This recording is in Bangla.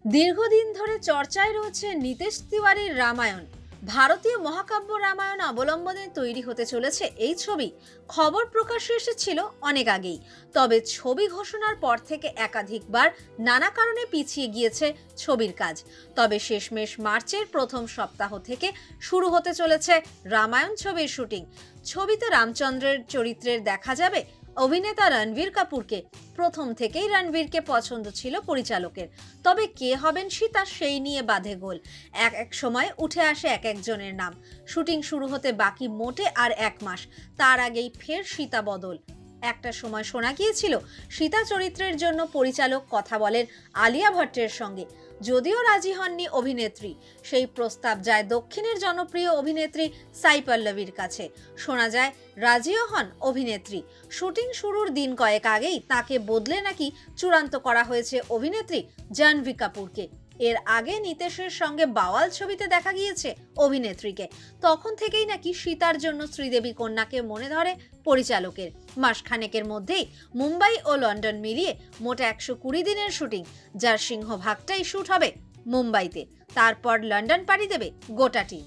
দীর্ঘদিন ধরে চর্চায় রয়েছে নীতেশ তিওয়ারির রামায়ণ। ভারতীয় মহাকাব্য রামায়ণ অবলম্বনে তৈরি হতে চলেছে এই ছবি। খবর প্রকাশ্যে এসেছিল অনেক আগেই, তবে ছবি ঘোষণার পর থেকে একাধিকবার নানা কারণে পিছিয়ে গিয়েছে ছবির কাজ। তবে শেষমেশ মার্চের প্রথম সপ্তাহ থেকে শুরু হতে চলেছে রামায়ণ ছবির শুটিং। ছবিতে রামচন্দ্রের চরিত্রের দেখা যাবে অভিনেতা রণবীর কাপুরকে। প্রথম থেকেই রণবীরকে পছন্দ ছিল পরিচালকের, তবে কে হবেন সীতা সেই নিয়ে বাধে গোল। এক সময় উঠে আসে এক একজনের নাম। শুটিং শুরু হতে বাকি মোটে আর 1 মাস, তার আগেই ফের সীতা বদল। একটা সময় শোনা গিয়েছিল সীতা চরিত্রের জন্য পরিচালক কথা বলেন আলিয়া ভট্টের সঙ্গে, যদিও রাজি হননি অভিনেত্রী। সেই প্রস্তাব যায় দক্ষিণের জনপ্রিয় অভিনেত্রী সাই পল্লবীর কাছে। শোনা যায় রাজিও হন অভিনেত্রী। শুটিং শুরুর দিন কয়েক আগেই তাকে বদলে নাকি চূড়ান্ত করা হয়েছে অভিনেত্রী জাহ্নবী কাপুরকে। এর আগে নীতেশের সঙ্গে বাওয়াল ছবিতে দেখা গিয়েছে অভিনেত্রীকে। তখন থেকেই নাকি সীতার জন্য শ্রীদেবী কন্যাকে মনে ধরে পরিচালকের। মাসখানেকের মধ্যেই মুম্বাই ও লন্ডন মিলিয়ে মোট 120 দিনের শুটিং, যার সিংহভাগটাই শুট হবে মুম্বাইতে। তারপর লন্ডন পাড়ি দেবে গোটা টিম।